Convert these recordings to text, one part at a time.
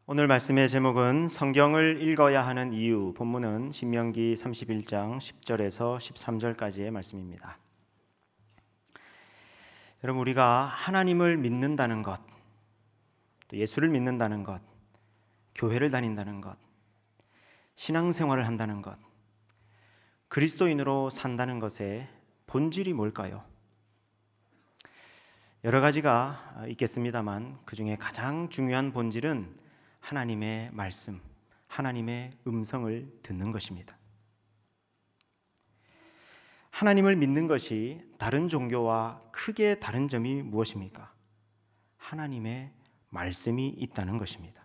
오늘 말씀의 제목은 성경을 읽어야 하는 이유. 본문은 신명기 31장 10절에서 13절까지의 말씀입니다. 여러분, 우리가 하나님을 믿는다는 것, 또 예수를 믿는다는 것, 교회를 다닌다는 것, 신앙생활을 한다는 것, 그리스도인으로 산다는 것의 본질이 뭘까요? 여러 가지가 있겠습니다만 그 중에 가장 중요한 본질은 하나님의 말씀, 하나님의 음성을 듣는 것입니다. 하나님을 믿는 것이 다른 종교와 크게 다른 점이 무엇입니까? 하나님의 말씀이 있다는 것입니다.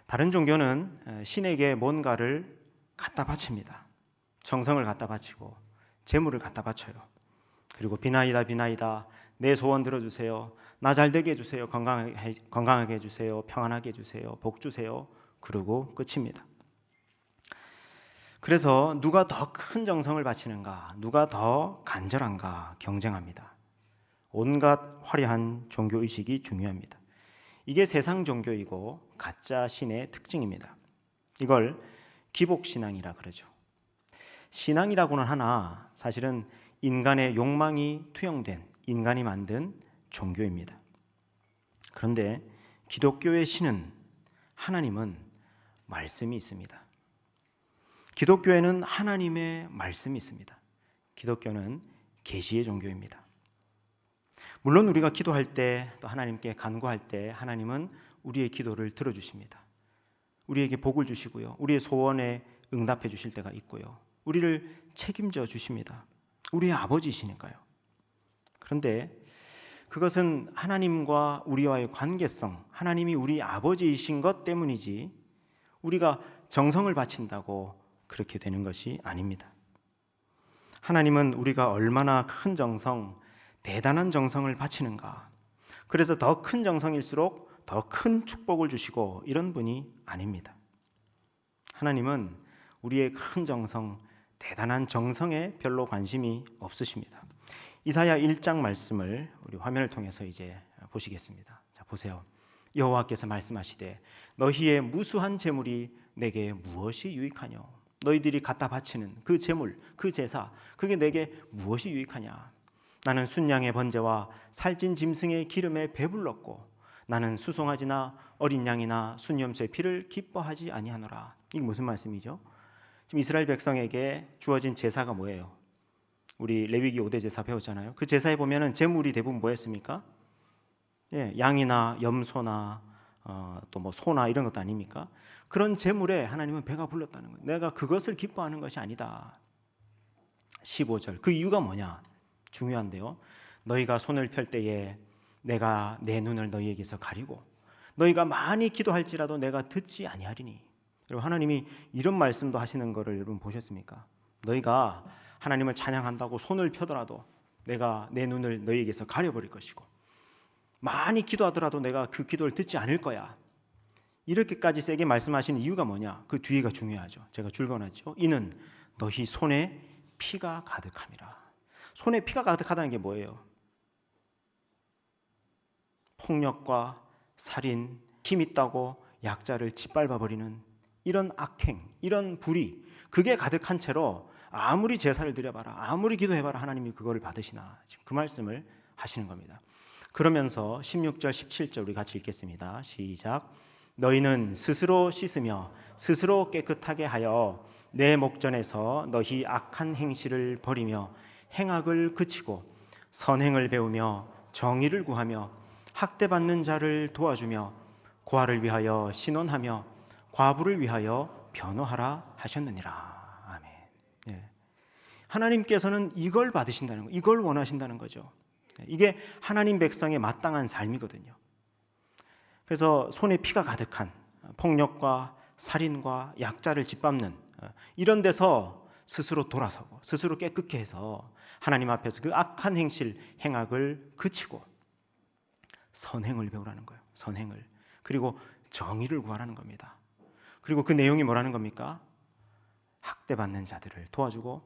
다른 종교는 신에게 뭔가를 갖다 바칩니다. 정성을 갖다 바치고 재물을 갖다 바쳐요. 그리고 비나이다 비나이다, 내 소원 들어주세요, 나 잘되게 해주세요, 건강하게 해주세요, 평안하게 해주세요, 복 주세요, 그러고 끝입니다. 그래서 누가 더 큰 정성을 바치는가, 누가 더 간절한가 경쟁합니다. 온갖 화려한 종교의식이 중요합니다. 이게 세상 종교이고 가짜 신의 특징입니다. 이걸 기복신앙이라 그러죠. 신앙이라고는 하나 사실은 인간의 욕망이 투영된, 인간이 만든 종교입니다. 그런데 기독교의 신은, 하나님은 말씀이 있습니다. 기독교에는 하나님의 말씀이 있습니다. 기독교는 계시의 종교입니다. 물론 우리가 기도할 때, 또 하나님께 간구할 때 하나님은 우리의 기도를 들어주십니다. 우리에게 복을 주시고요, 우리의 소원에 응답해 주실 때가 있고요, 우리를 책임져 주십니다. 우리의 아버지이시니까요. 그런데 그것은 하나님과 우리와의 관계성, 하나님이 우리 아버지이신 것 때문이지 우리가 정성을 바친다고 그렇게 되는 것이 아닙니다. 하나님은 우리가 얼마나 큰 정성, 대단한 정성을 바치는가, 그래서 더 큰 정성일수록 더 큰 축복을 주시고 이런 분이 아닙니다. 하나님은 우리의 큰 정성, 대단한 정성에 별로 관심이 없으십니다. 이사야 1장 말씀을 우리 화면을 통해서 이제 보시겠습니다. 자, 보세요. 여호와께서 말씀하시되 너희의 무수한 재물이 내게 무엇이 유익하뇨? 너희들이 갖다 바치는 그 재물, 그 제사, 그게 내게 무엇이 유익하냐? 나는 순양의 번제와 살찐 짐승의 기름에 배불렀고 나는 수송아지나 어린 양이나 순염소의 피를 기뻐하지 아니하노라. 이게 무슨 말씀이죠? 지금 이스라엘 백성에게 주어진 제사가 뭐예요? 우리 레위기 5대 제사 배웠잖아요. 그 제사에 보면은 제물이 대부분 뭐였습니까? 양이나 염소나 또 뭐 소나 이런 것도 아닙니까? 그런 제물에 하나님은 배가 불렀다는 거예요. 내가 그것을 기뻐하는 것이 아니다. 15절. 그 이유가 뭐냐? 중요한데요. 너희가 손을 펼 때에 내가 내 눈을 너희에게서 가리고 너희가 많이 기도할지라도 내가 듣지 아니하리니. 여러분, 하나님이 이런 말씀도 하시는 것을 여러분 보셨습니까? 너희가 하나님을 찬양한다고 손을 펴더라도 내가 내 눈을 너희에게서 가려버릴 것이고 많이 기도하더라도 내가 그 기도를 듣지 않을 거야. 이렇게까지 세게 말씀하시는 이유가 뭐냐? 그 뒤에가 중요하죠. 제가 줄거놨죠. 이는 너희 손에 피가 가득함이라. 손에 피가 가득하다는 게 뭐예요? 폭력과 살인, 힘 있다고 약자를 짓밟아버리는 이런 악행, 이런 불의, 그게 가득한 채로 아무리 제사를 드려봐라, 아무리 기도해봐라, 하나님이 그거를 받으시나. 지금 그 말씀을 하시는 겁니다. 그러면서 16절, 17절 우리 같이 읽겠습니다. 시작. 너희는 스스로 씻으며 스스로 깨끗하게 하여 내 목전에서 너희 악한 행실을 버리며 행악을 그치고 선행을 배우며 정의를 구하며 학대받는 자를 도와주며 고아를 위하여 신원하며 과부를 위하여 변호하라 하셨느니라. 아멘. 예. 하나님께서는 이걸 받으신다는 거, 이걸 원하신다는 거죠. 이게 하나님 백성의 마땅한 삶이거든요. 그래서 손에 피가 가득한 폭력과 살인과 약자를 짓밟는 이런 데서 스스로 돌아서고 스스로 깨끗게 해서 하나님 앞에서 그 악한 행실, 행악을 그치고 선행을 배우라는 거예요. 선행을. 그리고 정의를 구하라는 겁니다. 그리고 그 내용이 뭐라는 겁니까? 학대받는 자들을 도와주고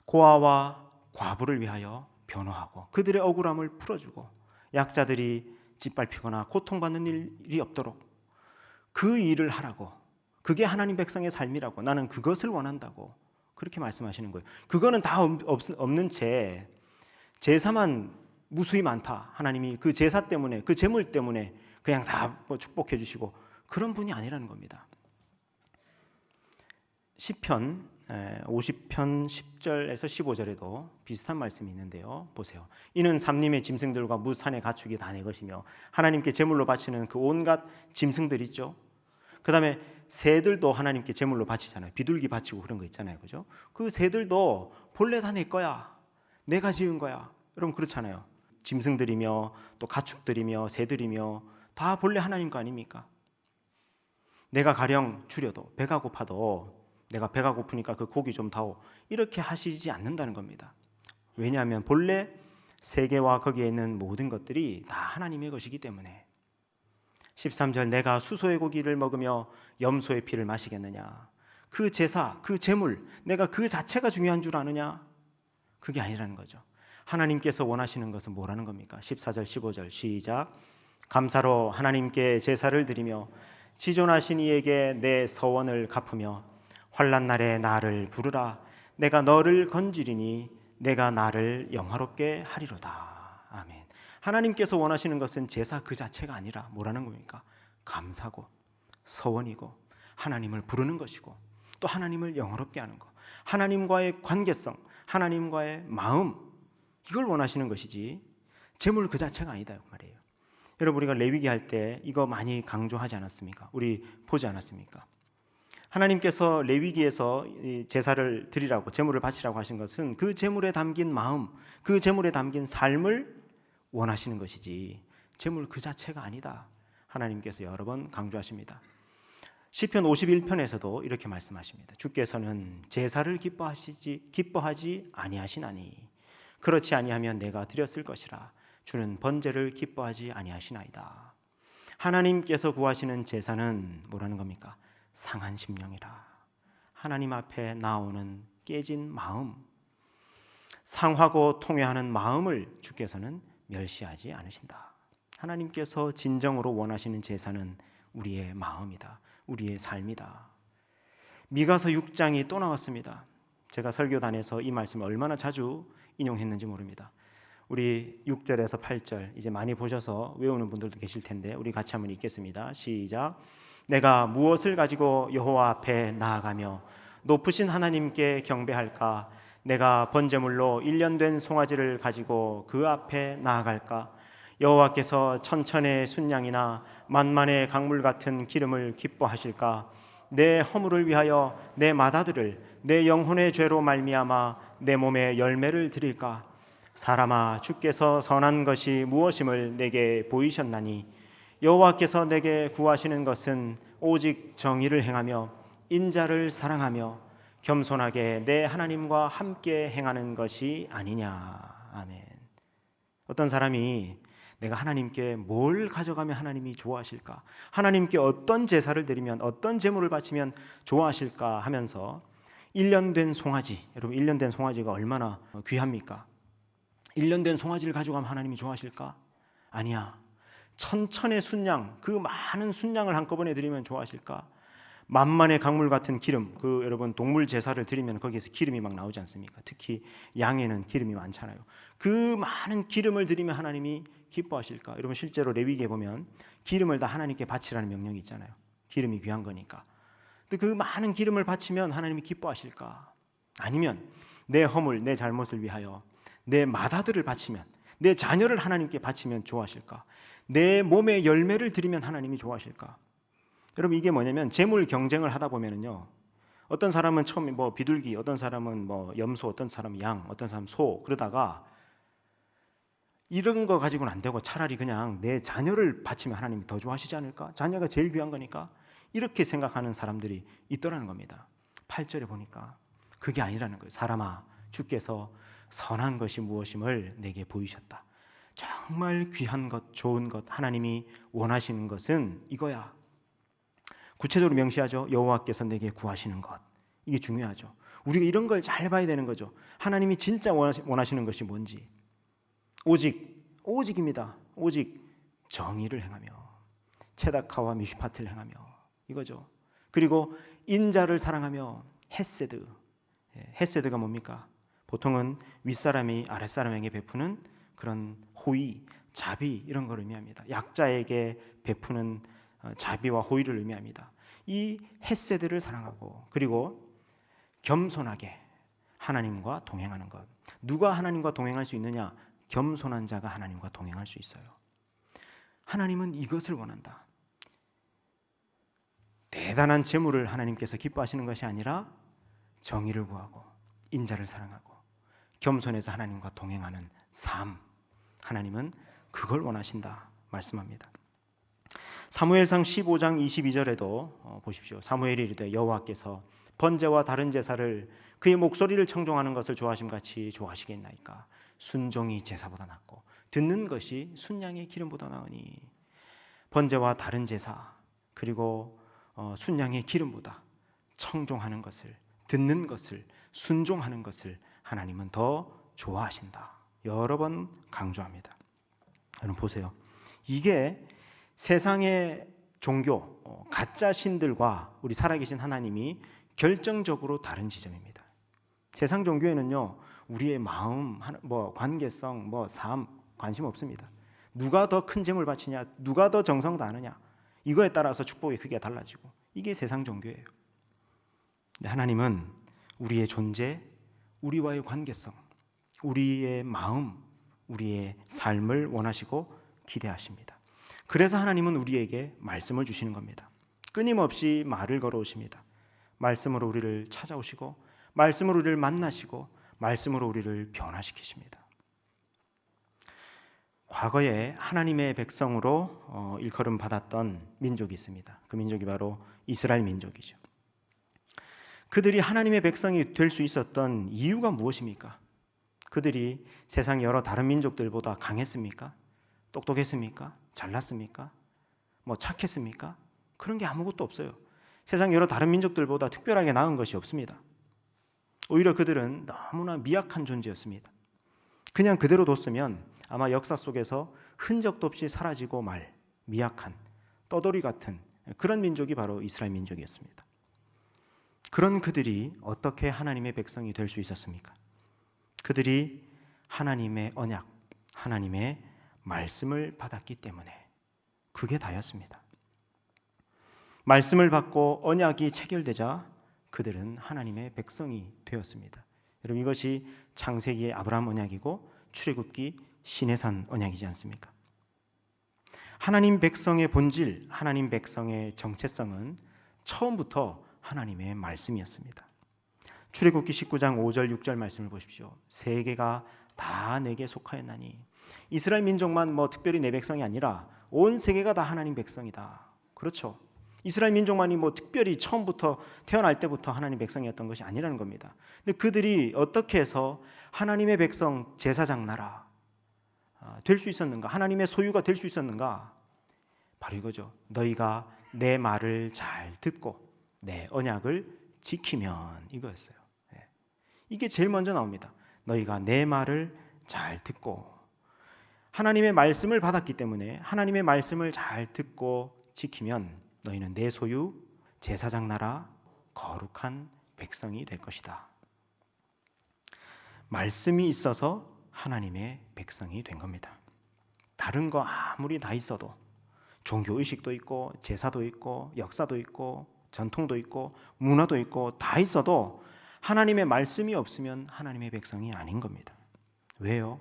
고아와 과부를 위하여 변호하고 그들의 억울함을 풀어주고 약자들이 짓밟히거나 고통받는 일이 없도록 그 일을 하라고. 그게 하나님 백성의 삶이라고. 나는 그것을 원한다고. 그렇게 말씀하시는 거예요. 그거는 다 없는 채 제사만 무수히 많다. 하나님이 그 제사 때문에, 그 제물 때문에 그냥 다 축복해 주시고 그런 분이 아니라는 겁니다. 시편 50편 10절에서 15절에도 비슷한 말씀이 있는데요. 보세요. 이는 삼림의 짐승들과 무산의 가축이 다 내 것이며 하나님께 제물로 바치는 그 온갖 짐승들 있죠. 그 다음에 새들도 하나님께 제물로 바치잖아요. 비둘기 바치고 그런 거 있잖아요. 그죠? 그 새들도 본래 다 내 거야. 내가 지은 거야. 여러분 그렇잖아요. 짐승들이며 또 가축들이며 새들이며 다 본래 하나님 거 아닙니까? 내가 가령 줄여도 배가 고파도 내가 배가 고프니까 그 고기 좀 다오 이렇게 하시지 않는다는 겁니다. 왜냐하면 본래 세계와 거기에 있는 모든 것들이 다 하나님의 것이기 때문에. 13절 내가 수소의 고기를 먹으며 염소의 피를 마시겠느냐. 그 제사, 그 제물 내가 그 자체가 중요한 줄 아느냐. 그게 아니라는 거죠. 하나님께서 원하시는 것은 뭐라는 겁니까? 14절 15절 시작. 감사로 하나님께 제사를 드리며 지존하신 이에게 내 서원을 갚으며 환난 날에 나를 부르라. 내가 너를 건지리니 내가 나를 영화롭게 하리로다. 아멘. 하나님께서 원하시는 것은 제사 그 자체가 아니라 뭐라는 겁니까? 감사고 서원이고 하나님을 부르는 것이고 또 하나님을 영화롭게 하는 것. 하나님과의 관계성, 하나님과의 마음 이걸 원하시는 것이지 제물 그 자체가 아니다 그 말이에요. 여러분 우리가 레위기 할 때 이거 많이 강조하지 않았습니까? 우리 보지 않았습니까? 하나님께서 레위기에서 제사를 드리라고 제물을 바치라고 하신 것은 그 제물에 담긴 마음, 그 제물에 담긴 삶을 원하시는 것이지 제물 그 자체가 아니다. 하나님께서 여러 번 강조하십니다. 시편 51편에서도 이렇게 말씀하십니다. 주께서는 제사를 기뻐하지 아니하시나니 그렇지 아니하면 내가 드렸을 것이라. 주는 번제를 기뻐하지 아니하시나이다. 하나님께서 구하시는 제사는 뭐라는 겁니까? 상한 심령이라. 하나님 앞에 나오는 깨진 마음, 상하고 통회하는 마음을 주께서는 멸시하지 않으신다. 하나님께서 진정으로 원하시는 제사는 우리의 마음이다. 우리의 삶이다. 미가서 6장이 또 나왔습니다. 제가 설교단에서 이 말씀을 얼마나 자주 인용했는지 모릅니다. 우리 6절에서 8절 이제 많이 보셔서 외우는 분들도 계실 텐데 우리 같이 한번 읽겠습니다. 시작. 내가 무엇을 가지고 여호와 앞에 나아가며 높으신 하나님께 경배할까? 내가 번제물로 1년 된 송아지를 가지고 그 앞에 나아갈까? 여호와께서 천천의 순양이나 만만의 강물 같은 기름을 기뻐하실까? 내 허물을 위하여 내 맏아들을 내 영혼의 죄로 말미암아 내 몸에 열매를 드릴까? 사람아 주께서 선한 것이 무엇임을 내게 보이셨나니 여호와께서 내게 구하시는 것은 오직 정의를 행하며 인자를 사랑하며 겸손하게 내 하나님과 함께 행하는 것이 아니냐. 아멘. 어떤 사람이 내가 하나님께 뭘 가져가면 하나님이 좋아하실까? 하나님께 어떤 제사를 드리면 어떤 제물을 바치면 좋아하실까 하면서 1년 된 송아지, 여러분 1년 된 송아지가 얼마나 귀합니까? 1년 된 송아지를 가져가면 하나님이 좋아하실까? 아니야. 천천의 순양, 그 많은 순양을 한꺼번에 드리면 좋아하실까? 만만의 강물 같은 기름, 그 여러분 동물 제사를 드리면 거기에서 기름이 막 나오지 않습니까? 특히 양에는 기름이 많잖아요. 그 많은 기름을 드리면 하나님이 기뻐하실까? 여러분 실제로 레위기에 보면 기름을 다 하나님께 바치라는 명령이 있잖아요. 기름이 귀한 거니까. 근데 그 많은 기름을 바치면 하나님이 기뻐하실까? 아니면 내 허물, 내 잘못을 위하여 내 맏아들을 바치면, 내 자녀를 하나님께 바치면 좋아하실까? 내 몸에 열매를 드리면 하나님이 좋아하실까? 여러분 이게 뭐냐면 재물 경쟁을 하다 보면은요. 어떤 사람은 처음에 뭐 비둘기, 어떤 사람은 뭐 염소, 어떤 사람은 양, 어떤 사람은 소 그러다가 이런 거 가지고는 안 되고 차라리 그냥 내 자녀를 바치면 하나님이 더 좋아하시지 않을까? 자녀가 제일 귀한 거니까 이렇게 생각하는 사람들이 있더라는 겁니다. 8절에 보니까 그게 아니라는 거예요. 사람아 주께서 선한 것이 무엇임을 내게 보이셨다. 정말 귀한 것, 좋은 것, 하나님이 원하시는 것은 이거야. 구체적으로 명시하죠. 여호와께서 내게 구하시는 것. 이게 중요하죠. 우리가 이런 걸 잘 봐야 되는 거죠. 하나님이 진짜 원하시는 것이 뭔지. 오직입니다. 오직 정의를 행하며 체다카와 미슈파트를 행하며 이거죠. 그리고 인자를 사랑하며 헤세드. 헤세드가 뭡니까? 보통은 윗사람이 아랫사람에게 베푸는 그런 호의, 자비 이런 걸 의미합니다. 약자에게 베푸는 자비와 호의를 의미합니다. 이 헤세드를 사랑하고 그리고 겸손하게 하나님과 동행하는 것. 누가 하나님과 동행할 수 있느냐? 겸손한 자가 하나님과 동행할 수 있어요. 하나님은 이것을 원한다. 대단한 재물을 하나님께서 기뻐하시는 것이 아니라 정의를 구하고 인자를 사랑하고 겸손해서 하나님과 동행하는 삶. 하나님은 그걸 원하신다 말씀합니다. 사무엘상 15장 22절에도 보십시오. 사무엘이 이르되 여호와께서 번제와 다른 제사를 그의 목소리를 청종하는 것을 좋아하심같이 좋아하시겠나이까. 순종이 제사보다 낫고 듣는 것이 순양의 기름보다 나으니. 번제와 다른 제사 그리고 순양의 기름보다 청종하는 것을, 듣는 것을, 순종하는 것을 하나님은 더 좋아하신다. 여러 번 강조합니다. 여러분 보세요. 이게 세상의 종교, 가짜 신들과 우리 살아계신 하나님이 결정적으로 다른 지점입니다. 세상 종교에는요, 우리의 마음, 관계성, 삶 관심 없습니다. 누가 더 큰 재물 바치냐, 누가 더 정성 다하느냐, 이거에 따라서 축복의 크기가 달라지고 이게 세상 종교예요. 근데 하나님은 우리의 존재, 우리와의 관계성, 우리의 마음, 우리의 삶을 원하시고 기대하십니다. 그래서 하나님은 우리에게 말씀을 주시는 겁니다. 끊임없이 말을 걸어오십니다. 말씀으로 우리를 찾아오시고 말씀으로 우리를 만나시고 말씀으로 우리를 변화시키십니다. 과거에 하나님의 백성으로 일컬음 받았던 민족이 있습니다. 그 민족이 바로 이스라엘 민족이죠. 그들이 하나님의 백성이 될 수 있었던 이유가 무엇입니까? 그들이 세상 여러 다른 민족들보다 강했습니까? 똑똑했습니까? 잘났습니까? 착했습니까? 그런 게 아무것도 없어요. 세상 여러 다른 민족들보다 특별하게 나은 것이 없습니다. 오히려 그들은 너무나 미약한 존재였습니다. 그냥 그대로 뒀으면 아마 역사 속에서 흔적도 없이 사라지고 말 미약한 떠돌이 같은 그런 민족이 바로 이스라엘 민족이었습니다. 그런 그들이 어떻게 하나님의 백성이 될 수 있었습니까? 그들이 하나님의 언약, 하나님의 말씀을 받았기 때문에 그게 다였습니다. 말씀을 받고 언약이 체결되자 그들은 하나님의 백성이 되었습니다. 여러분 이것이 창세기의 아브라함 언약이고 출애굽기 시내산 언약이지 않습니까? 하나님 백성의 본질, 하나님 백성의 정체성은 처음부터 하나님의 말씀이었습니다. 출애굽기 19장 5절 6절 말씀을 보십시오. 세계가 다 내게 속하였나니. 이스라엘 민족만 특별히 내 백성이 아니라 온 세계가 다 하나님 백성이다. 그렇죠. 이스라엘 민족만이 특별히 처음부터 태어날 때부터 하나님 백성이었던 것이 아니라는 겁니다. 근데 그들이 어떻게 해서 하나님의 백성 제사장 나라 될 수 있었는가? 하나님의 소유가 될 수 있었는가? 바로 이거죠. 너희가 내 말을 잘 듣고 내 언약을 지키면, 이거였어요. 이게 제일 먼저 나옵니다. 너희가 내 말을 잘 듣고. 하나님의 말씀을 받았기 때문에 하나님의 말씀을 잘 듣고 지키면 너희는 내 소유, 제사장 나라, 거룩한 백성이 될 것이다. 말씀이 있어서 하나님의 백성이 된 겁니다. 다른 거 아무리 다 있어도, 종교의식도 있고 제사도 있고 역사도 있고 전통도 있고 문화도 있고 다 있어도 하나님의 말씀이 없으면 하나님의 백성이 아닌 겁니다. 왜요?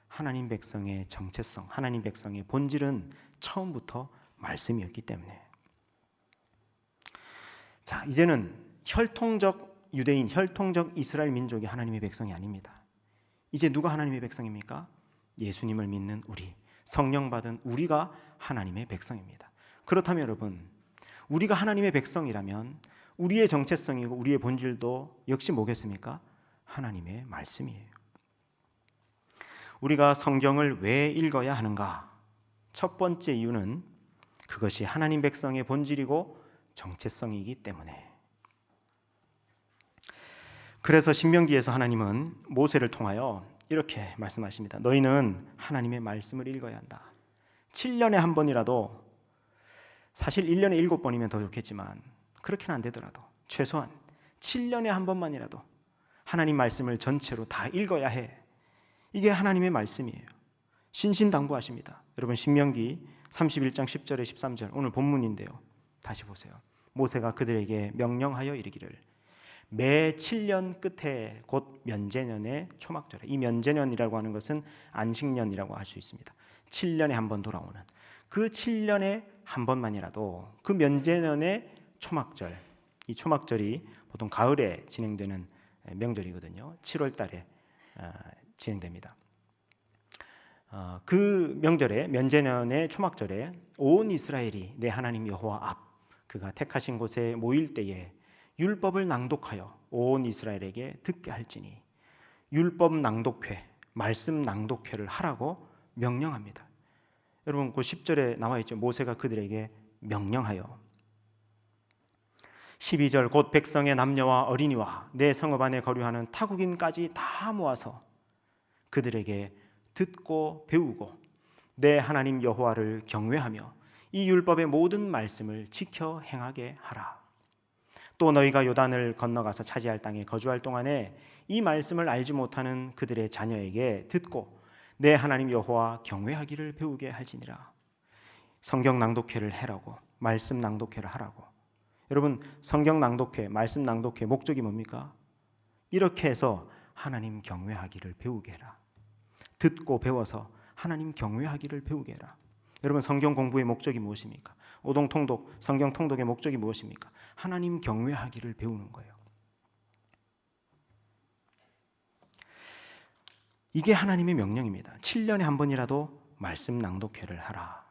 하나님 백성의 정체성, 하나님 백성의 본질은 처음부터 말씀이었기 때문에. 자, 이제는 혈통적 유대인, 혈통적 이스라엘 민족이 하나님의 백성이 아닙니다. 이제 누가 하나님의 백성입니까? 예수님을 믿는 우리, 성령 받은 우리가 하나님의 백성입니다. 그렇다면 여러분, 우리가 하나님의 백성이라면 우리의 정체성이고 우리의 본질도 역시 뭐겠습니까? 하나님의 말씀이에요. 우리가 성경을 왜 읽어야 하는가? 첫 번째 이유는 그것이 하나님 백성의 본질이고 정체성이기 때문에. 그래서 신명기에서 하나님은 모세를 통하여 이렇게 말씀하십니다. 너희는 하나님의 말씀을 읽어야 한다. 7년에 한 번이라도 사실 1년에 7번이면 더 좋겠지만 그렇게는 안 되더라도 최소한 7년에 한 번만이라도 하나님 말씀을 전체로 다 읽어야 해. 이게 하나님의 말씀이에요. 신신당부하십니다. 여러분 신명기 31장 10절에 13절 오늘 본문인데요. 다시 보세요. 모세가 그들에게 명령하여 이르기를 매 7년 끝에 곧 면제년의 초막절에, 이 면제년이라고 하는 것은 안식년이라고 할 수 있습니다. 7년에 한 번 돌아오는 그 7년에 한 번만이라도 그 면제년의 초막절, 이 초막절이 보통 가을에 진행되는 명절이거든요. 7월 달에 진행됩니다. 그 명절에 면제년의 초막절에 온 이스라엘이 내 하나님 여호와 앞 그가 택하신 곳에 모일 때에 율법을 낭독하여 온 이스라엘에게 듣게 할지니 율법 낭독회, 말씀 낭독회를 하라고 명령합니다. 여러분 그 10절에 나와 있죠. 모세가 그들에게 명령하여 12절 곧 백성의 남녀와 어린이와 내 성읍 안에 거류하는 타국인까지 다 모아서 그들에게 듣고 배우고 내 하나님 여호와를 경외하며 이 율법의 모든 말씀을 지켜 행하게 하라. 또 너희가 요단을 건너가서 차지할 땅에 거주할 동안에 이 말씀을 알지 못하는 그들의 자녀에게 듣고 내 하나님 여호와 경외하기를 배우게 할지니라. 성경 낭독회를 해라고, 말씀 낭독회를 하라고. 여러분 성경 낭독회, 말씀 낭독회 목적이 뭡니까? 이렇게 해서 하나님 경외하기를 배우게 해라. 듣고 배워서 하나님 경외하기를 배우게 해라. 여러분 성경 공부의 목적이 무엇입니까? 오동통독, 성경 통독의 목적이 무엇입니까? 하나님 경외하기를 배우는 거예요. 이게 하나님의 명령입니다. 7년에 한 번이라도 말씀 낭독회를 하라.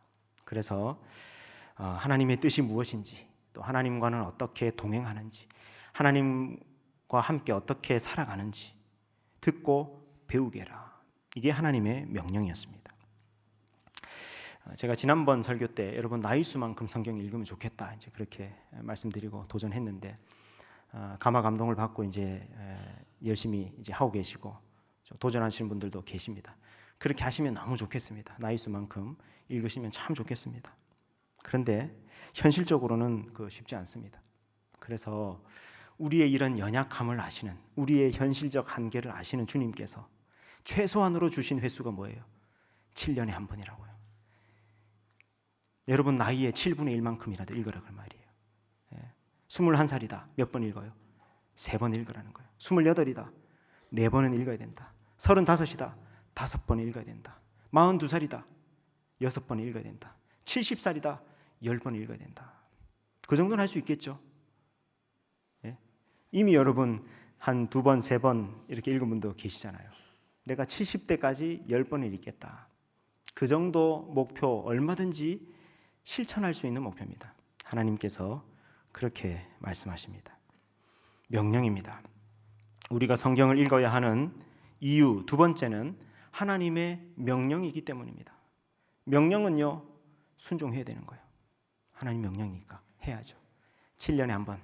그래서 하나님의 뜻이 무엇인지, 또 하나님과는 어떻게 동행하는지, 하나님과 함께 어떻게 살아가는지 듣고 배우게 해라. 이게 하나님의 명령이었습니다. 제가 지난번 설교 때 여러분 나이 수만큼 성경 읽으면 좋겠다 이제 그렇게 말씀드리고 도전했는데 감화 감동을 받고 이제 열심히 이제 하고 계시고 도전하시는 분들도 계십니다. 그렇게 하시면 너무 좋겠습니다. 나이 수만큼 읽으시면 참 좋겠습니다. 그런데 현실적으로는 쉽지 않습니다. 그래서 우리의 이런 연약함을 아시는, 우리의 현실적 한계를 아시는 주님께서 최소한으로 주신 횟수가 뭐예요? 7년에 한 번이라고요. 여러분 나이의 7분의 1만큼이라도 읽으라 그 말이에요. 21살이다. 몇 번 읽어요? 3번 읽으라는 거예요. 28이다. 4번은 읽어야 된다. 35이다. 5번 읽어야 된다. 42살이다. 6번 읽어야 된다. 70살이다. 10번 읽어야 된다. 그 정도는 할 수 있겠죠. 이미 여러분 한 2번, 3번 이렇게 읽은 분도 계시잖아요. 내가 70대까지 10번을 읽겠다. 그 정도 목표 얼마든지 실천할 수 있는 목표입니다. 하나님께서 그렇게 말씀하십니다. 명령입니다. 우리가 성경을 읽어야 하는 이유 두 번째는 하나님의 명령이기 때문입니다. 명령은요 순종해야 되는 거예요. 하나님 명령이니까 해야죠. 7년에 한 번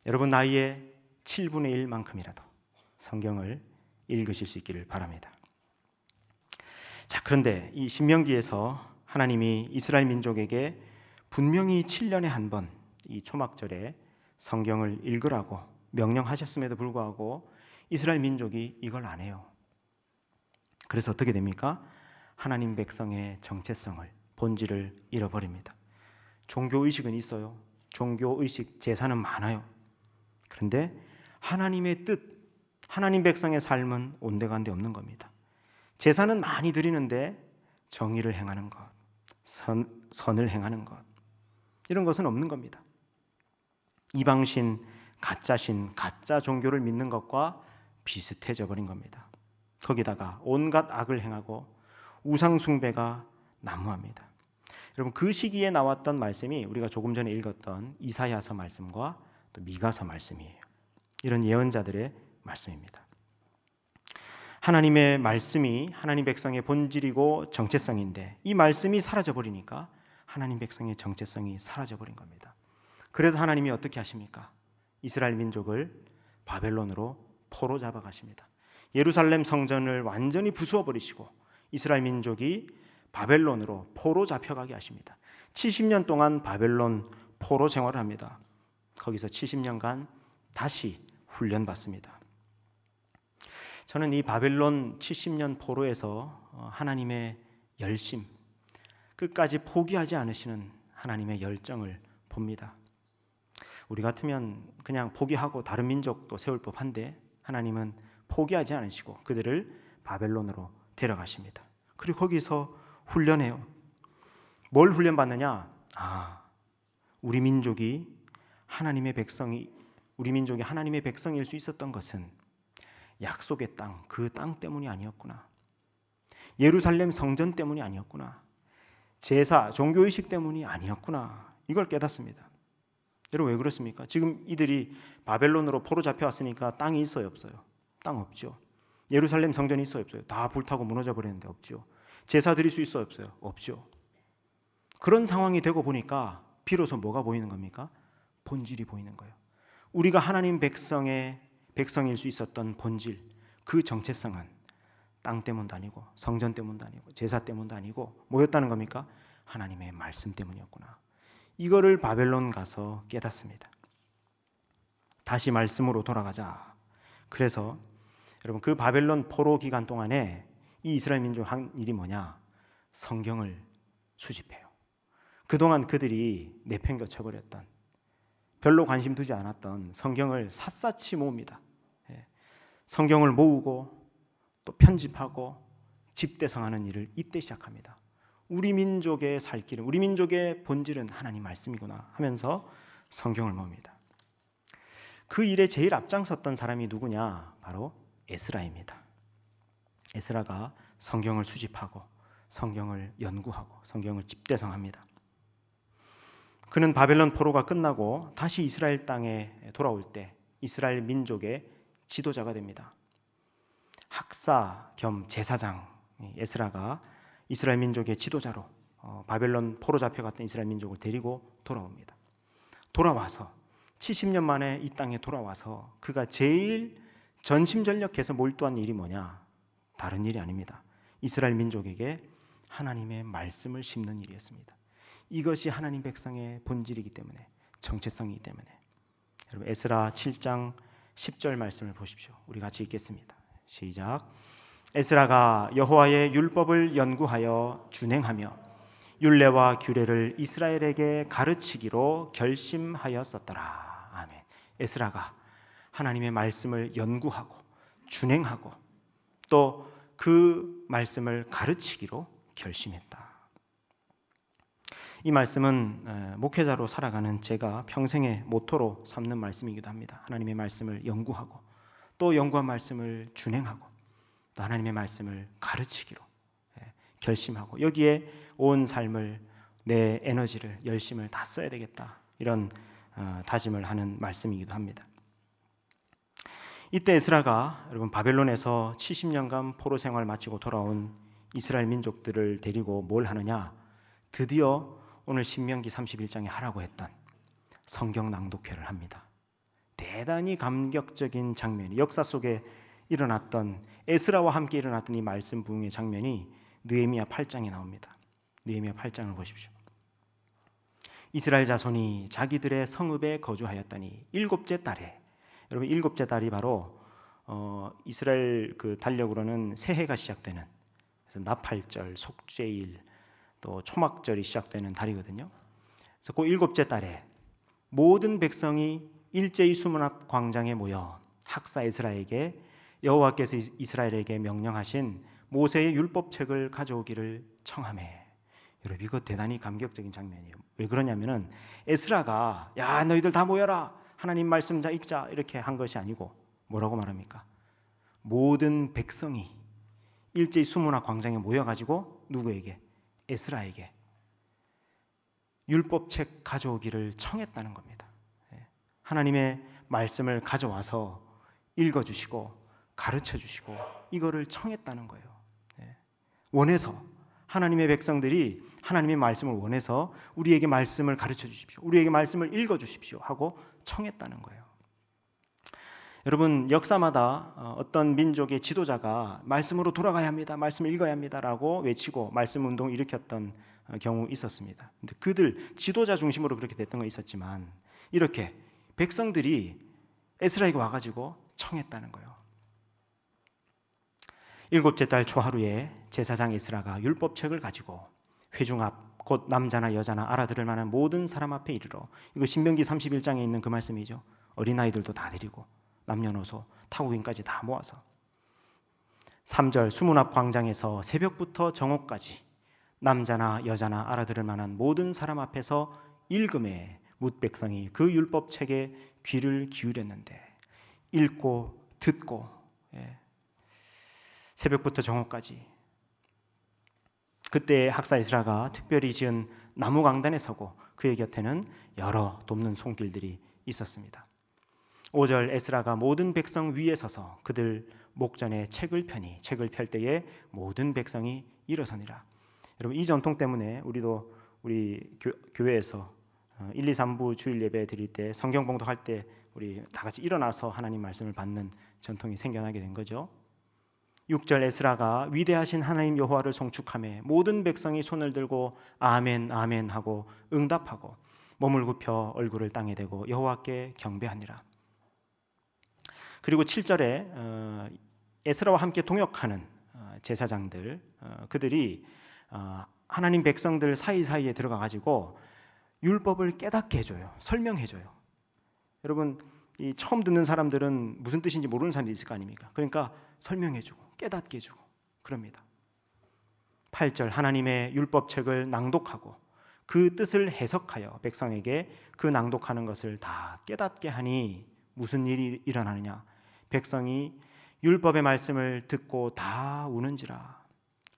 여러분 나이의 7분의 1만큼이라도 성경을 읽으실 수 있기를 바랍니다. 자, 그런데 이 신명기에서 하나님이 이스라엘 민족에게 분명히 7년에 한 번 이 초막절에 성경을 읽으라고 명령하셨음에도 불구하고 이스라엘 민족이 이걸 안 해요. 그래서 어떻게 됩니까? 하나님 백성의 정체성을, 본질을 잃어버립니다. 종교의식은 있어요. 종교의식, 제사는 많아요. 그런데 하나님의 뜻, 하나님 백성의 삶은 온데간데 없는 겁니다. 제사는 많이 드리는데 정의를 행하는 것, 선을 행하는 것, 이런 것은 없는 겁니다. 이방신, 가짜신, 가짜 종교를 믿는 것과 비슷해져 버린 겁니다. 거기다가 온갖 악을 행하고 우상 숭배가 난무합니다. 여러분 그 시기에 나왔던 말씀이 우리가 조금 전에 읽었던 이사야서 말씀과 또 미가서 말씀이에요. 이런 예언자들의 말씀입니다. 하나님의 말씀이 하나님 백성의 본질이고 정체성인데 이 말씀이 사라져버리니까 하나님 백성의 정체성이 사라져버린 겁니다. 그래서 하나님이 어떻게 하십니까? 이스라엘 민족을 바벨론으로 포로 잡아가십니다. 예루살렘 성전을 완전히 부수어버리시고 이스라엘 민족이 바벨론으로 포로 잡혀가게 하십니다. 70년 동안 바벨론 포로 생활을 합니다. 거기서 70년간 다시 훈련받습니다. 저는 이 바벨론 70년 포로에서 하나님의 열심, 끝까지 포기하지 않으시는 하나님의 열정을 봅니다. 우리 같으면 그냥 포기하고 다른 민족도 세울 법한데 하나님은 포기하지 않으시고 그들을 바벨론으로 데려가십니다. 그리고 거기서 훈련해요. 뭘 훈련받느냐? 우리 민족이 하나님의 백성일 수 있었던 것은 약속의 땅, 그 땅 때문이 아니었구나. 예루살렘 성전 때문이 아니었구나. 제사, 종교의식 때문이 아니었구나. 이걸 깨닫습니다. 여러분 왜 그렇습니까? 지금 이들이 바벨론으로 포로 잡혀왔으니까 땅이 있어요, 없어요? 땅 없죠. 예루살렘 성전이 있어요, 없어요? 다 불타고 무너져 버렸는데 없죠. 제사 드릴 수 있어요, 없어요? 없죠. 그런 상황이 되고 보니까 비로소 뭐가 보이는 겁니까? 본질이 보이는 거예요. 우리가 하나님 백성일 수 있었던 본질, 그 정체성은 땅 때문도 아니고 성전 때문도 아니고 제사 때문도 아니고 뭐였다는 겁니까? 하나님의 말씀 때문이었구나. 이거를 바벨론 가서 깨닫습니다. 다시 말씀으로 돌아가자. 그래서 여러분 그 바벨론 포로 기간 동안에 이 이스라엘 민족 한 일이 뭐냐? 성경을 수집해요. 그동안 그들이 내팽겨쳐버렸던, 별로 관심 두지 않았던 성경을 샅샅이 모읍니다. 성경을 모으고 또 편집하고 집대성하는 일을 이때 시작합니다. 우리 민족의 살 길은, 우리 민족의 본질은 하나님 말씀이구나 하면서 성경을 모읍니다. 그 일에 제일 앞장섰던 사람이 누구냐? 바로 에스라입니다. 에스라가 성경을 수집하고 성경을 연구하고 성경을 집대성합니다. 그는 바벨론 포로가 끝나고 다시 이스라엘 땅에 돌아올 때 이스라엘 민족의 지도자가 됩니다. 학사 겸 제사장 에스라가 이스라엘 민족의 지도자로 바벨론 포로 잡혀갔던 이스라엘 민족을 데리고 돌아옵니다. 돌아와서 70년 만에 이 땅에 돌아와서 그가 제일 전심전력해서 몰두한 일이 뭐냐? 다른 일이 아닙니다. 이스라엘 민족에게 하나님의 말씀을 심는 일이었습니다. 이것이 하나님 백성의 본질이기 때문에, 정체성이기 때문에. 여러분 에스라 7장 10절 말씀을 보십시오. 우리 같이 읽겠습니다. 시작. 에스라가 여호와의 율법을 연구하여 준행하며 율례와 규례를 이스라엘에게 가르치기로 결심하였었더라. 아멘. 에스라가 하나님의 말씀을 연구하고 준행하고 또 그 말씀을 가르치기로 결심했다. 이 말씀은 목회자로 살아가는 제가 평생의 모토로 삼는 말씀이기도 합니다. 하나님의 말씀을 연구하고 또 연구한 말씀을 준행하고 또 하나님의 말씀을 가르치기로 결심하고 여기에 온 삶을, 내 에너지를, 열심을 다 써야 되겠다. 이런 다짐을 하는 말씀이기도 합니다. 이때 에스라가 여러분 바벨론에서 70년간 포로 생활 마치고 돌아온 이스라엘 민족들을 데리고 뭘 하느냐? 드디어 오늘 신명기 31장에 하라고 했던 성경 낭독회를 합니다. 대단히 감격적인 장면이, 역사 속에 일어났던, 에스라와 함께 일어났던 이 말씀 부흥의 장면이 느헤미야 8장에 나옵니다. 느헤미야 8장을 보십시오. 이스라엘 자손이 자기들의 성읍에 거주하였더니 일곱째 달에, 여러분 일곱째 달이 바로 이스라엘 그 달력으로는 새해가 시작되는, 그래서 나팔절, 속죄일, 또 초막절이 시작되는 달이거든요. 그래서 그 일곱째 달에 모든 백성이 일제히 수문 앞 광장에 모여 학사 에스라에게 여호와께서 이스라엘에게 명령하신 모세의 율법책을 가져오기를 청하매. 여러분 이거 대단히 감격적인 장면이에요. 왜 그러냐면은 에스라가 야 너희들 다 모여라, 하나님 말씀 자 읽자 이렇게 한 것이 아니고 뭐라고 말합니까? 모든 백성이 일제히 수문 앞 광장에 모여가지고 누구에게? 에스라에게 율법책 가져오기를 청했다는 겁니다. 하나님의 말씀을 가져와서 읽어주시고 가르쳐주시고 이거를 청했다는 거예요. 원해서, 하나님의 백성들이 하나님의 말씀을 원해서 우리에게 말씀을 가르쳐 주십시오, 우리에게 말씀을 읽어주십시오 하고 청했다는 거예요. 여러분 역사마다 어떤 민족의 지도자가 말씀으로 돌아가야 합니다, 말씀을 읽어야 합니다 라고 외치고 말씀 운동을 일으켰던 경우 있었습니다. 근데 그들 지도자 중심으로 그렇게 됐던 건 있었지만 이렇게 백성들이 에스라에게 와가지고 청했다는 거예요. 일곱째 달 초하루에 제사장 에스라가 율법책을 가지고 회중 앞 곧 남자나 여자나 알아들을 만한 모든 사람 앞에 이르러, 이거 신명기 31장에 있는 그 말씀이죠. 어린아이들도 다 데리고 남녀노소 타국인까지 다 모아서 3절 수문 앞 광장에서 새벽부터 정오까지 남자나 여자나 알아들을 만한 모든 사람 앞에서 읽음에 뭇 백성이 그 율법책에 귀를 기울였는데 읽고 듣고 새벽부터 정오까지. 그때 학사 에스라가 특별히 지은 나무 강단에 서고 그의 곁에는 여러 돕는 손길들이 있었습니다. 5절 에스라가 모든 백성 위에 서서 그들 목전에 책을 펴니 책을 펼 때에 모든 백성이 일어서니라. 여러분, 이 전통 때문에 우리도 우리 교회에서 1, 2, 3부 주일 예배 드릴 때 성경 봉독할 때 우리 다 같이 일어나서 하나님 말씀을 받는 전통이 생겨나게 된 거죠. 6절 에스라가 위대하신 하나님 여호와를 송축하며 모든 백성이 손을 들고 아멘 아멘 하고 응답하고 몸을 굽혀 얼굴을 땅에 대고 여호와께 경배하니라. 그리고 7절에 에스라와 함께 동역하는 제사장들, 그들이 하나님 백성들 사이사이에 들어가 가지고 율법을 깨닫게 해줘요. 설명해줘요. 여러분, 이 처음 듣는 사람들은 무슨 뜻인지 모르는 사람들이 있을 거 아닙니까? 그러니까 설명해주고 깨닫게 해주고 그럽니다. 8절 하나님의 율법책을 낭독하고 그 뜻을 해석하여 백성에게 그 낭독하는 것을 다 깨닫게 하니 무슨 일이 일어나느냐? 백성이 율법의 말씀을 듣고 다 우는지라.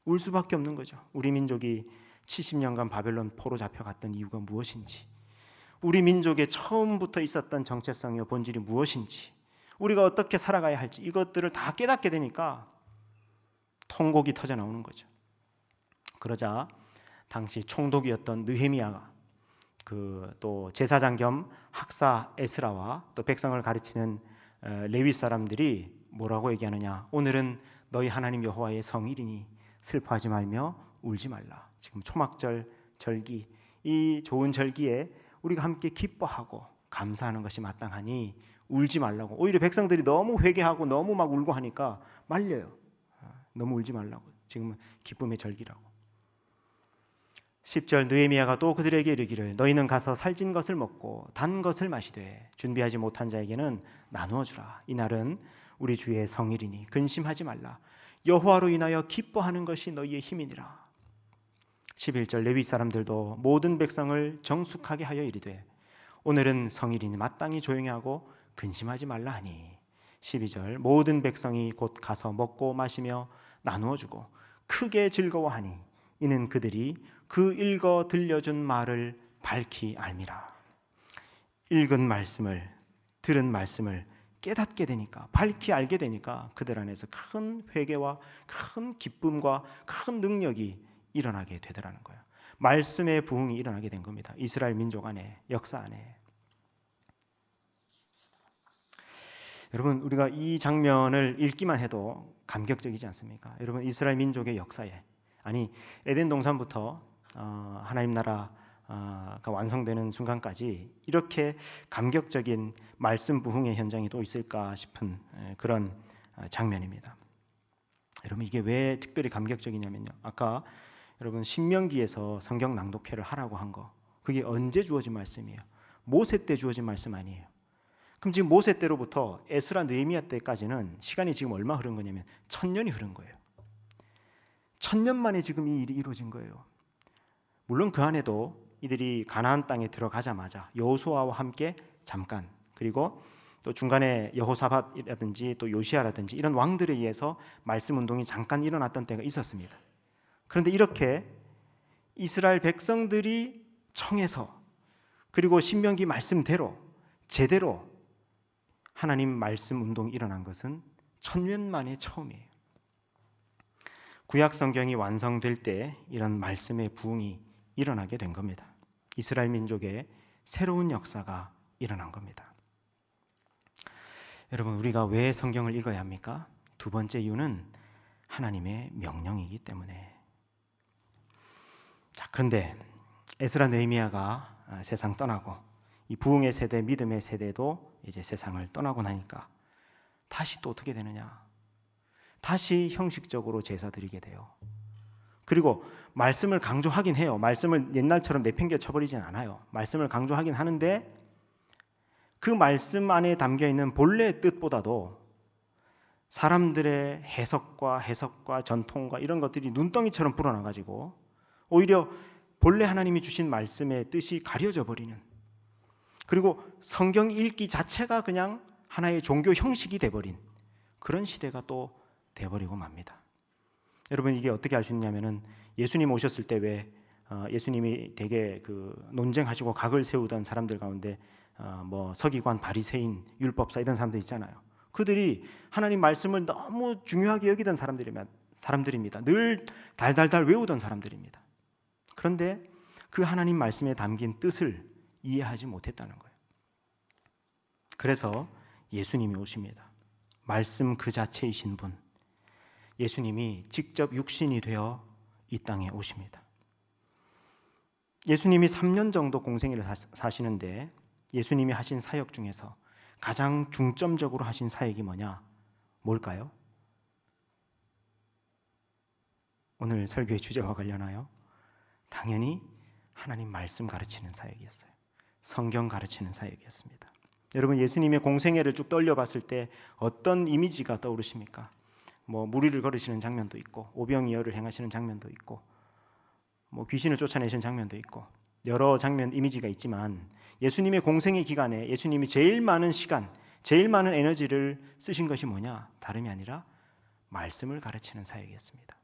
울 수밖에 없는 거죠. 우리 민족이 70년간 바벨론 포로 잡혀갔던 이유가 무엇인지, 우리 민족의 처음부터 있었던 정체성이요 본질이 무엇인지, 우리가 어떻게 살아가야 할지, 이것들을 다 깨닫게 되니까 통곡이 터져 나오는 거죠. 그러자 당시 총독이었던 느헤미야가 또 제사장 겸 학사 에스라와 또 백성을 가르치는 레위 사람들이 뭐라고 얘기하느냐? 오늘은 너희 하나님 여호와의 성일이니 슬퍼하지 말며 울지 말라. 지금 초막절 절기, 이 좋은 절기에 우리가 함께 기뻐하고 감사하는 것이 마땅하니 울지 말라고. 오히려 백성들이 너무 회개하고 너무 막 울고 하니까 말려요. 너무 울지 말라고. 지금은 기쁨의 절기라고. 10절 느헤미야가 또 그들에게 이르기를 너희는 가서 살찐 것을 먹고 단 것을 마시되 준비하지 못한 자에게는 나누어 주라. 이날은 우리 주의 성일이니 근심하지 말라. 여호와로 인하여 기뻐하는 것이 너희의 힘이니라. 11절 레위 사람들도 모든 백성을 정숙하게 하여 이르되 오늘은 성일이니 마땅히 조용히 하고 근심하지 말라 하니 12절 모든 백성이 곧 가서 먹고 마시며 나누어 주고 크게 즐거워하니 이는 그들이 그 읽어 들려준 말을 밝히 알미라. 읽은 말씀을, 들은 말씀을 깨닫게 되니까, 밝히 알게 되니까 그들 안에서 큰 회개와 큰 기쁨과 큰 능력이 일어나게 되더라는 거예요. 말씀의 부흥이 일어나게 된 겁니다. 이스라엘 민족 안에, 역사 안에. 여러분, 우리가 이 장면을 읽기만 해도 감격적이지 않습니까? 여러분, 이스라엘 민족의 역사에, 아니 에덴 동산부터 하나님 나라가 완성되는 순간까지 이렇게 감격적인 말씀 부흥의 현장이 또 있을까 싶은 그런 장면입니다. 여러분, 이게 왜 특별히 감격적이냐면요, 아까 여러분 신명기에서 성경 낭독회를 하라고 한 거, 그게 언제 주어진 말씀이에요? 모세 때 주어진 말씀 아니에요. 그럼 지금 모세 때로부터 에스라 느헤미야 때까지는 시간이 지금 얼마 흐른 거냐면 1000년이 흐른 거예요. 1000년 만에 지금 이 일이 이루어진 거예요. 물론 그 안에도 이들이 가나안 땅에 들어가자마자 여호수아와 함께 잠깐, 그리고 또 중간에 여호사밧이라든지 또 요시아라든지 이런 왕들에 의해서 말씀 운동이 잠깐 일어났던 때가 있었습니다. 그런데 이렇게 이스라엘 백성들이 청해서, 그리고 신명기 말씀대로 제대로 하나님 말씀 운동이 일어난 것은 1000년 만에 처음이에요. 구약 성경이 완성될 때 이런 말씀의 부흥이 일어나게 된 겁니다. 이스라엘 민족의 새로운 역사가 일어난 겁니다. 여러분, 우리가 왜 성경을 읽어야 합니까? 두 번째 이유는 하나님의 명령이기 때문에. 자, 그런데 에스라 느헤미야가 세상 떠나고 이 부흥의 세대, 믿음의 세대도 이제 세상을 떠나고 나니까 다시 또 어떻게 되느냐? 다시 형식적으로 제사 드리게 돼요. 그리고 말씀을 강조하긴 해요. 말씀을 옛날처럼 내팽겨 쳐버리진 않아요. 말씀을 강조하긴 하는데 그 말씀 안에 담겨 있는 본래의 뜻보다도 사람들의 해석과 전통과 이런 것들이 눈덩이처럼 불어나가지고 오히려 본래 하나님이 주신 말씀의 뜻이 가려져 버리는, 그리고 성경 읽기 자체가 그냥 하나의 종교 형식이 돼버린 그런 시대가 또 돼버리고 맙니다. 여러분, 이게 어떻게 알 수 있냐면은 예수님 오셨을 때 왜 예수님이 되게 그 논쟁하시고 각을 세우던 사람들 가운데 뭐 서기관, 바리새인, 율법사 이런 사람들 있잖아요. 그들이 하나님 말씀을 너무 중요하게 여기던 사람들입니다. 늘 달달달 외우던 사람들입니다. 그런데 그 하나님 말씀에 담긴 뜻을 이해하지 못했다는 거예요. 그래서 예수님이 오십니다. 말씀 그 자체이신 분, 예수님이 직접 육신이 되어 이 땅에 오십니다. 예수님이 3년 정도 공생애를 사시는데 예수님이 하신 사역 중에서 가장 중점적으로 하신 사역이 뭐냐? 뭘까요? 오늘 설교의 주제와 관련하여 당연히 하나님 말씀 가르치는 사역이었어요. 성경 가르치는 사역이었습니다. 여러분, 예수님의 공생애를 쭉 떠올려봤을 때 어떤 이미지가 떠오르십니까? 뭐 무리를 걸으시는 장면도 있고, 오병이어를 행하시는 장면도 있고, 뭐 귀신을 쫓아내시는 장면도 있고, 여러 장면 이미지가 있지만 예수님의 공생애 기간에 예수님이 제일 많은 시간, 제일 많은 에너지를 쓰신 것이 뭐냐? 다름이 아니라 말씀을 가르치는 사역이었습니다.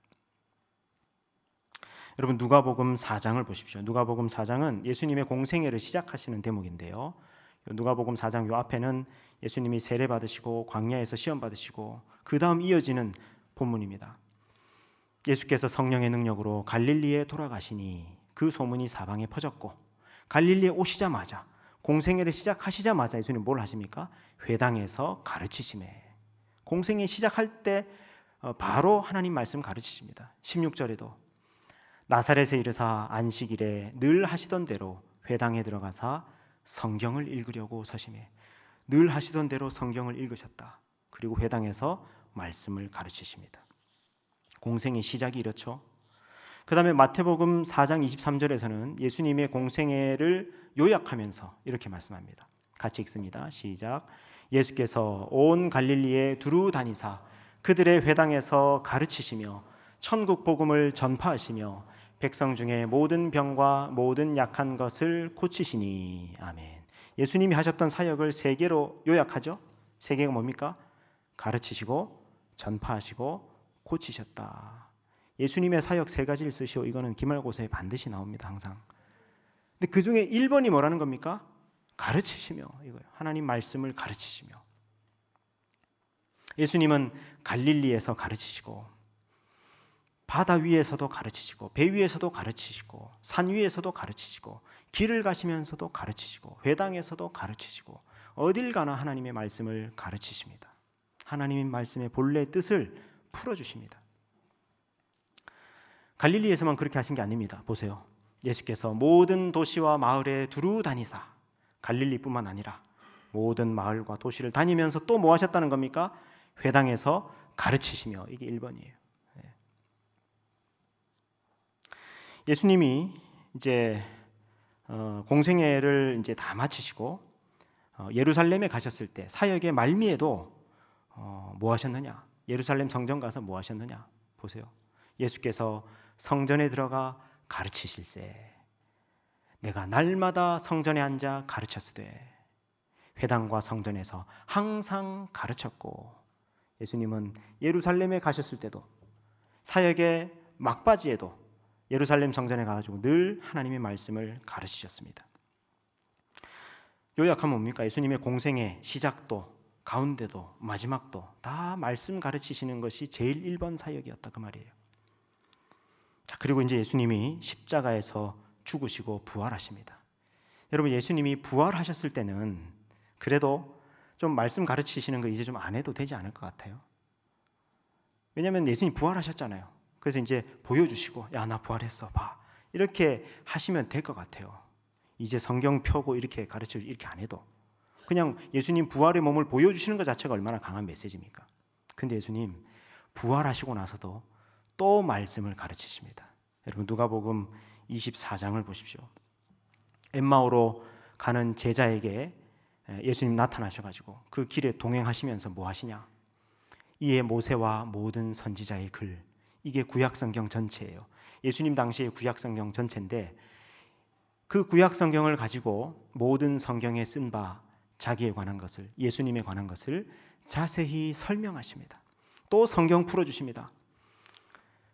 여러분, 누가복음 4장을 보십시오. 누가복음 4장은 예수님의 공생애를 시작하시는 대목인데요. 누가복음 4장 요 앞에는 예수님이 세례 받으시고 광야에서 시험 받으시고 그 다음 이어지는 본문입니다. 예수께서 성령의 능력으로 갈릴리에 돌아가시니 그 소문이 사방에 퍼졌고, 갈릴리에 오시자마자, 공생애를 시작하시자마자 예수님 뭘 하십니까? 회당에서 가르치시매. 공생애 시작할 때 바로 하나님 말씀 가르치십니다. 16절에도 나사렛에 이르사 안식일에 늘 하시던 대로 회당에 들어가사 성경을 읽으려고 서심해. 늘 하시던 대로 성경을 읽으셨다. 그리고 회당에서 말씀을 가르치십니다. 공생의 시작이 이렇죠. 그 다음에 마태복음 4장 23절에서는 예수님의 공생애를 요약하면서 이렇게 말씀합니다. 같이 읽습니다. 시작. 예수께서 온 갈릴리에 두루 다니사 그들의 회당에서 가르치시며 천국 복음을 전파하시며 백성 중에 모든 병과 모든 약한 것을 고치시니. 아멘. 예수님이 하셨던 사역을 세 개로 요약하죠. 세 개가 뭡니까? 가르치시고 전파하시고 고치셨다. 예수님의 사역 세 가지를 쓰시오. 이거는 기말고사에 반드시 나옵니다. 항상. 근데 그 중에 1번이 뭐라는 겁니까? 가르치시며, 이거예요. 하나님 말씀을 가르치시며. 예수님은 갈릴리에서 가르치시고, 바다 위에서도 가르치시고, 배 위에서도 가르치시고, 산 위에서도 가르치시고, 길을 가시면서도 가르치시고, 회당에서도 가르치시고, 어딜 가나 하나님의 말씀을 가르치십니다. 하나님의 말씀의 본래의 뜻을 풀어주십니다. 갈릴리에서만 그렇게 하신 게 아닙니다. 보세요. 예수께서 모든 도시와 마을에 두루 다니사, 갈릴리뿐만 아니라 모든 마을과 도시를 다니면서 또 뭐 하셨다는 겁니까? 회당에서 가르치시며. 이게 1번이에요. 예수님이 이제 공생애를 이제 다 마치시고 예루살렘에 가셨을 때 사역의 말미에도 뭐 하셨느냐? 예루살렘 성전 가서 뭐 하셨느냐? 보세요. 예수께서 성전에 들어가 가르치실세. 내가 날마다 성전에 앉아 가르쳤으되 회당과 성전에서 항상 가르쳤고. 예수님은 예루살렘에 가셨을 때도 사역의 막바지에도 예루살렘 성전에 가가지고 늘 하나님의 말씀을 가르치셨습니다. 요약하면 뭡니까? 예수님의 공생의 시작도 가운데도 마지막도 다 말씀 가르치시는 것이 제일 1번 사역이었다, 그 말이에요. 자, 그리고 이제 예수님이 십자가에서 죽으시고 부활하십니다. 여러분, 예수님이 부활하셨을 때는 그래도 좀 말씀 가르치시는 거 이제 좀 안 해도 되지 않을 것 같아요. 왜냐하면 예수님 부활하셨잖아요. 그래서 이제 보여주시고, 야, 나 부활했어, 봐. 이렇게 하시면 될 것 같아요. 이제 성경 펴고 이렇게 가르쳐 이렇게 안 해도 그냥 예수님 부활의 몸을 보여주시는 것 자체가 얼마나 강한 메시지입니까? 근데 예수님 부활하시고 나서도 또 말씀을 가르치십니다. 여러분 누가복음 24장을 보십시오. 엠마오로 가는 제자에게 예수님 나타나셔가지고 그 길에 동행하시면서 뭐 하시냐? 이에 모세와 모든 선지자의 글, 이게 구약성경 전체예요. 예수님 당시의 구약성경 전체인데 그 구약성경을 가지고 모든 성경에 쓴 바 자기에 관한 것을, 예수님에 관한 것을 자세히 설명하십니다. 또 성경 풀어주십니다.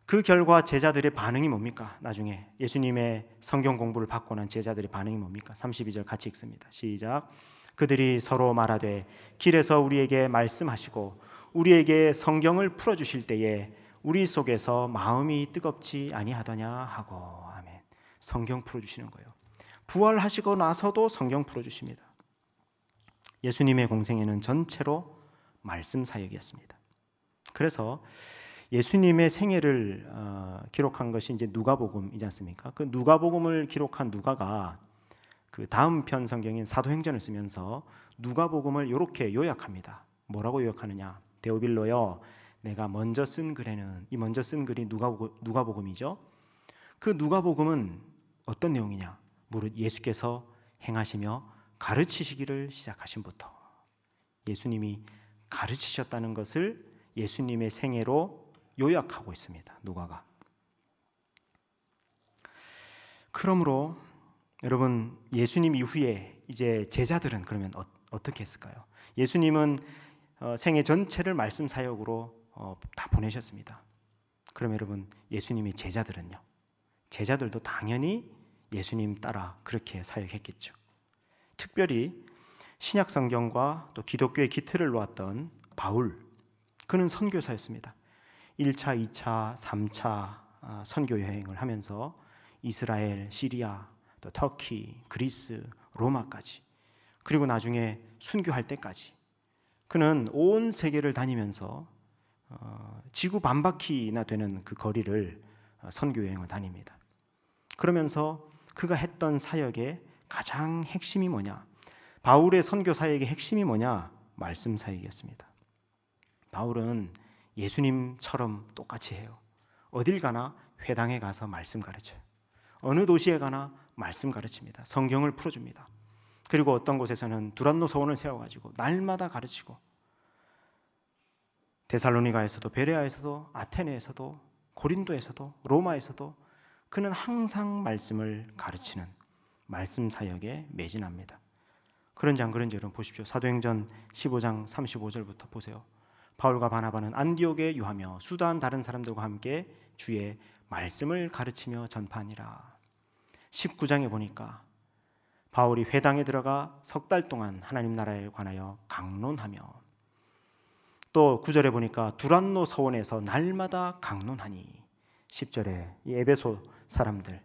그 결과 제자들의 반응이 뭡니까? 나중에 예수님의 성경 공부를 받고 난 제자들의 반응이 뭡니까? 32절 같이 읽습니다. 시작. 그들이 서로 말하되 길에서 우리에게 말씀하시고 우리에게 성경을 풀어주실 때에 우리 속에서 마음이 뜨겁지 아니하더냐 하고. 아멘. 성경 풀어주시는 거예요. 부활하시고 나서도 성경 풀어주십니다. 예수님의 공생애는 전체로 말씀 사역이었습니다. 그래서 예수님의 생애를 기록한 것이 이제 누가복음이지 않습니까? 그 누가복음을 기록한 누가가 그 다음 편 성경인 사도행전을 쓰면서 누가복음을 이렇게 요약합니다. 뭐라고 요약하느냐? 데오빌로여, 내가 먼저 쓴 글에는, 이 먼저 쓴 글이 누가복음이죠. 그 누가복음은 어떤 내용이냐? 무릇 예수께서 행하시며 가르치시기를 시작하신부터 예수님이 가르치셨다는 것을 예수님의 생애로 요약하고 있습니다. 누가가. 그러므로 여러분 예수님 이후에 이제 제자들은 그러면 어떻게 했을까요? 예수님은 생애 전체를 말씀 사역으로 다 보내셨습니다. 그럼 여러분 예수님의 제자들은요? 제자들도 당연히 예수님 따라 그렇게 사역했겠죠. 특별히 신약 성경과 또 기독교의 기틀을 놓았던 바울, 그는 선교사였습니다. 1차, 2차, 3차 선교 여행을 하면서 이스라엘, 시리아, 또 터키, 그리스, 로마까지, 그리고 나중에 순교할 때까지 그는 온 세계를 다니면서 지구 반바퀴나 되는 그 거리를 선교 여행을 다닙니다. 그러면서 그가 했던 사역의 가장 핵심이 뭐냐? 바울의 선교 사역의 핵심이 뭐냐? 말씀 사역이었습니다. 바울은 예수님처럼 똑같이 해요. 어딜 가나 회당에 가서 말씀 가르쳐요. 어느 도시에 가나 말씀 가르칩니다. 성경을 풀어줍니다. 그리고 어떤 곳에서는 두란노 서원을 세워가지고 날마다 가르치고 데살로니가에서도 베레아에서도 아테네에서도 고린도에서도 로마에서도 그는 항상 말씀을 가르치는 말씀 사역에 매진합니다. 그런지 안 그런지 여러분 보십시오. 사도행전 15장 35절부터 보세요. 바울과 바나바는 안디옥에 유하며 수다한 다른 사람들과 함께 주의 말씀을 가르치며 전파하니라. 19장에 보니까 바울이 회당에 들어가 석 달 동안 하나님 나라에 관하여 강론하며, 또 9절에 보니까 두란노 서원에서 날마다 강론하니, 10절에 이 에베소 사람들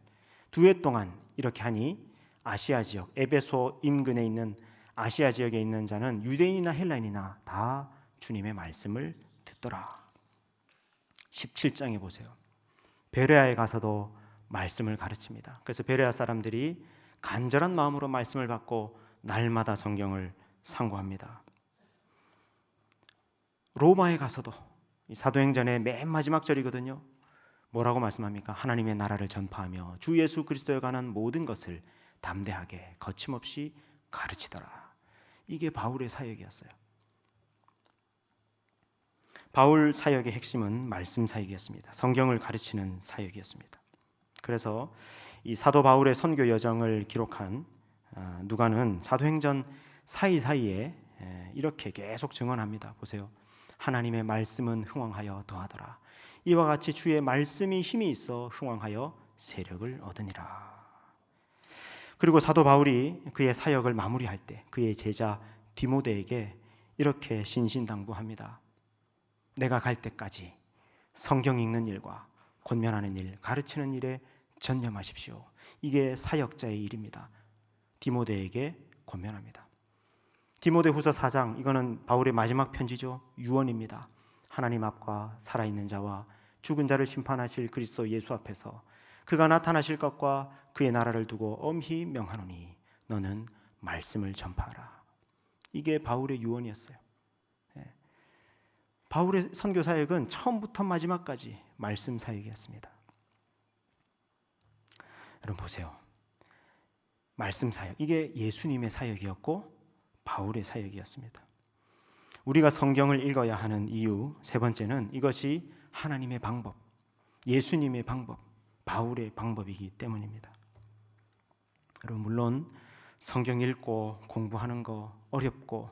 2해 동안 이렇게 하니 아시아 지역, 에베소 인근에 있는 아시아 지역에 있는 자는 유대인이나 헬라인이나 다 주님의 말씀을 듣더라. 17장에 보세요. 베레아에 가서도 말씀을 가르칩니다. 그래서 베레아 사람들이 간절한 마음으로 말씀을 받고 날마다 성경을 상고합니다. 로마에 가서도 사도행전의 맨 마지막 절이거든요. 뭐라고 말씀합니까? 하나님의 나라를 전파하며 주 예수 그리스도에 관한 모든 것을 담대하게 거침없이 가르치더라. 이게 바울의 사역이었어요. 바울 사역의 핵심은 말씀 사역이었습니다. 성경을 가르치는 사역이었습니다. 그래서 이 사도 바울의 선교 여정을 기록한 누가는 사도행전 사이사이에 이렇게 계속 증언합니다. 보세요. 하나님의 말씀은 흥왕하여 더하더라. 이와 같이 주의 말씀이 힘이 있어 흥왕하여 세력을 얻으니라. 그리고 사도 바울이 그의 사역을 마무리할 때 그의 제자 디모데에게 이렇게 신신당부합니다. 내가 갈 때까지 성경 읽는 일과 권면하는 일, 가르치는 일에 전념하십시오. 이게 사역자의 일입니다. 디모데에게 권면합니다. 디모데후서 4장, 이거는 바울의 마지막 편지죠. 유언입니다. 하나님 앞과 살아있는 자와 죽은 자를 심판하실 그리스도 예수 앞에서 그가 나타나실 것과 그의 나라를 두고 엄히 명하노니 너는 말씀을 전파하라. 이게 바울의 유언이었어요. 예. 바울의 선교 사역은 처음부터 마지막까지 말씀 사역이었습니다. 여러분 보세요. 말씀 사역, 이게 예수님의 사역이었고 바울의 사역이었습니다. 우리가 성경을 읽어야 하는 이유 세 번째는 이것이 하나님의 방법, 예수님의 방법, 바울의 방법이기 때문입니다. 여러분 물론 성경 읽고 공부하는 거 어렵고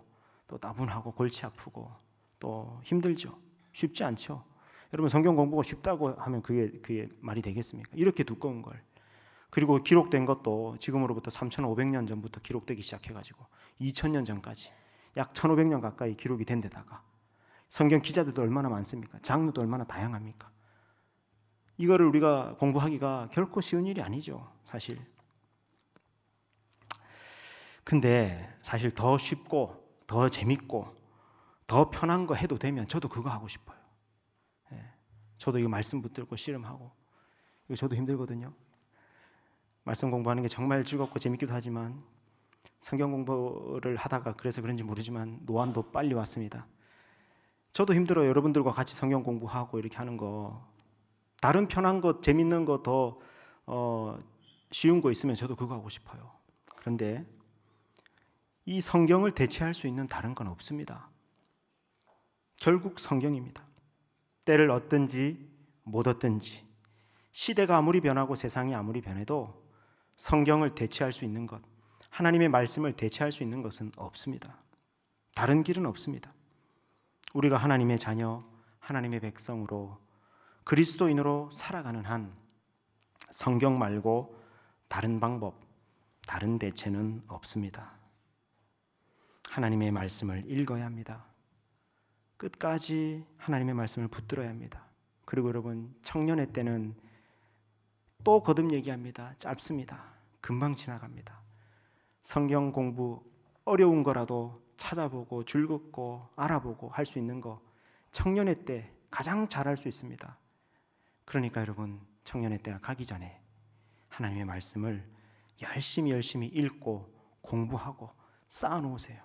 또 따분하고 골치 아프고 또 힘들죠. 쉽지 않죠. 여러분 성경 공부가 쉽다고 하면 그게 말이 되겠습니까? 이렇게 두꺼운 걸. 그리고 기록된 것도 지금으로부터 3,500년 전부터 기록되기 시작해가지고 2,000년 전까지 약 1,500년 가까이 기록이 된 데다가 성경 기자들도 얼마나 많습니까? 장르도 얼마나 다양합니까? 이거를 우리가 공부하기가 결코 쉬운 일이 아니죠, 사실. 근데 사실 더 쉽고 더 재밌고 더 편한 거 해도 되면 저도 그거 하고 싶어요. 저도 이거 말씀 붙들고 씨름하고 이거 저도 힘들거든요. 말씀 공부하는 게 정말 즐겁고 재밌기도 하지만 성경 공부를 하다가 그래서 그런지 모르지만 노안도 빨리 왔습니다. 저도 힘들어요. 여러분들과 같이 성경 공부하고 이렇게 하는 거. 다른 편한 거, 재밌는 거 더 쉬운 거 있으면 저도 그거 하고 싶어요. 그런데 이 성경을 대체할 수 있는 다른 건 없습니다. 결국 성경입니다. 때를 얻든지 못 얻든지 시대가 아무리 변하고 세상이 아무리 변해도 성경을 대체할 수 있는 것, 하나님의 말씀을 대체할 수 있는 것은 없습니다. 다른 길은 없습니다. 우리가 하나님의 자녀, 하나님의 백성으로 그리스도인으로 살아가는 한 성경 말고 다른 방법, 다른 대체는 없습니다. 하나님의 말씀을 읽어야 합니다. 끝까지 하나님의 말씀을 붙들어야 합니다. 그리고 여러분 청년의 때는 또 거듭 얘기합니다. 짧습니다. 금방 지나갑니다. 성경 공부 어려운 거라도 찾아보고 즐겁고 알아보고 할 수 있는 거 청년의 때 가장 잘할 수 있습니다. 그러니까 여러분 청년의 때가 가기 전에 하나님의 말씀을 열심히 읽고 공부하고 쌓아놓으세요.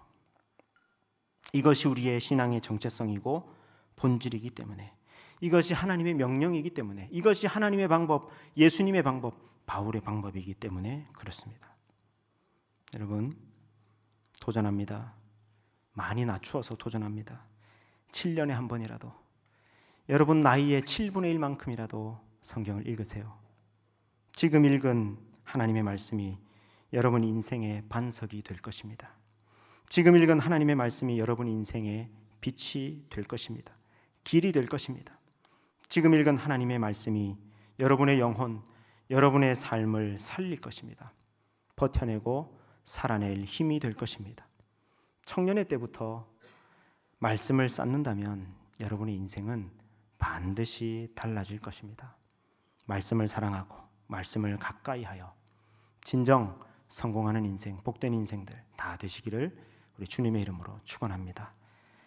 이것이 우리의 신앙의 정체성이고 본질이기 때문에, 이것이 하나님의 명령이기 때문에, 이것이 하나님의 방법, 예수님의 방법, 바울의 방법이기 때문에 그렇습니다. 여러분 도전합니다. 많이 낮추어서 도전합니다. 7년에 한 번이라도, 여러분 나이의 7분의 1만큼이라도 성경을 읽으세요. 지금 읽은 하나님의 말씀이 여러분 인생의 반석이 될 것입니다. 지금 읽은 하나님의 말씀이 여러분 인생의 빛이 될 것입니다. 길이 될 것입니다. 지금 읽은 하나님의 말씀이 여러분의 영혼, 여러분의 삶을 살릴 것입니다. 버텨내고 살아낼 힘이 될 것입니다. 청년의 때부터 말씀을 쌓는다면 여러분의 인생은 반드시 달라질 것입니다. 말씀을 사랑하고 말씀을 가까이 하여 진정 성공하는 인생, 복된 인생들 다 되시기를 우리 주님의 이름으로 축원합니다.